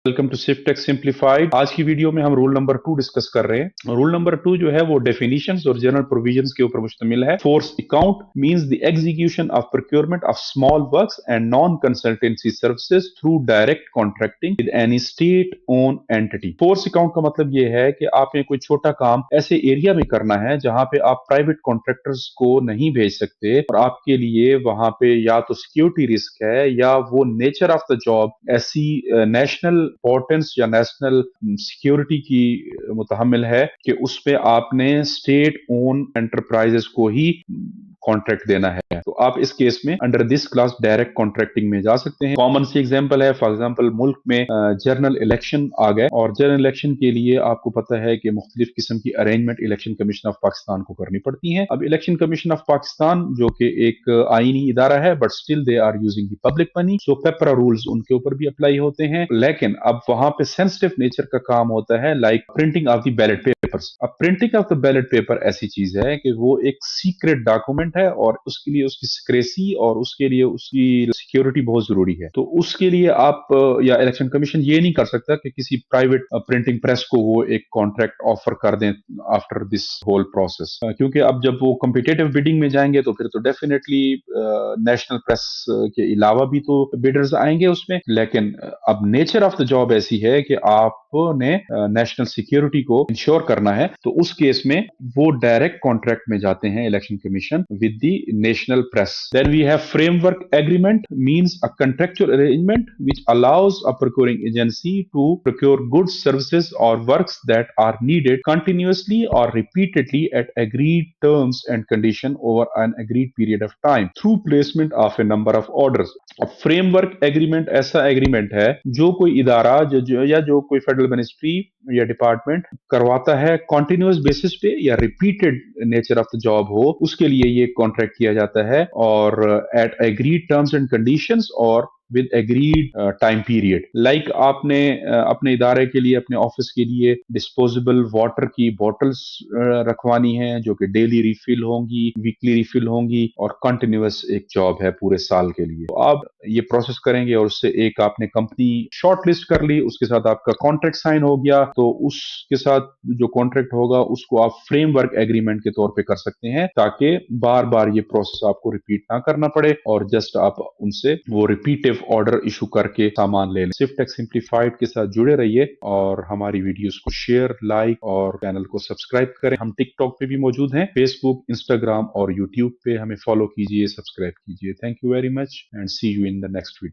Welcome to SwiftTech simplified. आज की video में हम रूल नंबर 2 डिस्कस कर रहे हैं। रूल नंबर 2 जो है वो डेफिनेशंस और जनरल प्रोविजंस के ऊपर मुश्तमिल है। Force account means the execution of procurement of small works and non consultancy services through direct contracting with any state own entity. Force account का मतलब ये है कि आपने कोई छोटा काम ऐसे एरिया में करना है जहां पे आप प्राइवेट कॉन्ट्रैक्टर्स को नहीं भेज सकते और आपके लिए वहां पे या तो सिक्योरिटी रिस्क है या वो नेचर ऑफ द जॉब ऐसी नेशनल इंपॉर्टेंस या नेशनल सिक्योरिटी की मुतहम्मिल है कि उस पे आपने स्टेट ओन एंटरप्राइजेस को ही कॉन्ट्रैक्ट देना है। तो आप इस केस में under this class direct contracting में जा सकते हैं। कॉमन सी एग्जांपल है, फॉर एग्जांपल मुल्क में जनरल इलेक्शन आ गए और जनरल इलेक्शन के लिए आपको पता है कि मुख्तलिफ किस्म की arrangement election commission of Pakistan को करनी पड़ती है। अब इलेक्शन कमीशन ऑफ पाकिस्तान जो कि एक आईनी इदारा है but still they are using the public money, so PPRA rules उनके ऊपर भी अप्लाई होते हैं। लेकिन अब वहां पे सेंसिटिव नेचर का काम होता है, like printing of the ballot papers. अब printing of the ballot paper ऐसी चीज है कि वो एक सीक्रेट डॉक्यूमेंट है और उसके लिए उसकी सिक्रेसी और उसके लिए उसकी सिक्योरिटी बहुत जरूरी है। तो उसके लिए आप या इलेक्शन कमीशन ये नहीं कर सकता कि किसी प्राइवेट प्रिंटिंग प्रेस को वो एक कॉन्ट्रैक्ट ऑफर कर दें आफ्टर दिस होल प्रोसेस, क्योंकि अब जब वो कॉम्पिटिटिव बिडिंग में जाएंगे तो फिर तो डेफिनेटली नेशनल प्रेस के अलावा भी तो बिडर्स आएंगे उसमें। लेकिन अब नेचर ऑफ द जॉब ऐसी है कि आपने नेशनल सिक्योरिटी को इंश्योर करना है, तो उस केस में वो डायरेक्ट कॉन्ट्रैक्ट में जाते हैं election commission with the national press. Then we have framework agreement means a contractual arrangement which allows a procuring agency to procure goods services और works that are needed continuously और repeatedly at agreed terms and condition over an agreed period of time through placement of a number of orders. अब framework agreement ऐसा agreement है जो कोई इदारा या जो कोई फेडरल मिनिस्ट्री या डिपार्टमेंट करवाता है कॉन्टिन्यूअस बेसिस पे या repeated nature of the job हो, उसके लिए ये कॉन्ट्रैक्ट किया जाता है और at agreed terms and conditions और with agreed time period. Like आपने अपने इदारे के लिए, अपने ऑफिस के लिए डिस्पोजेबल वाटर की बॉटल्स रखवानी है जो कि डेली रिफिल होंगी, वीकली रिफिल होंगी और कंटिन्यूअस एक जॉब है पूरे साल के लिए। तो आप ये प्रोसेस करेंगे और उससे एक आपने कंपनी शॉर्ट लिस्ट कर ली, उसके साथ आपका कॉन्ट्रैक्ट साइन हो गया, तो उसके साथ जो कॉन्ट्रैक्ट होगा उसको आप फ्रेमवर्क एग्रीमेंट के तौर पे कर सकते हैं ताकि बार बार ये प्रोसेस आपको रिपीट ना करना पड़े और जस्ट आप उनसे वो रिपीटिव ऑर्डर इशू करके सामान ले लें। SwiftTech सिंप्लीफाइड के साथ जुड़े रहिए और हमारी वीडियोस को शेयर, लाइक और चैनल को सब्सक्राइब करें। हम टिकटॉक पे भी मौजूद हैं, फेसबुक, इंस्टाग्राम और यूट्यूब पे हमें फॉलो कीजिए, सब्सक्राइब कीजिए। Thank you very much and see you in the next video.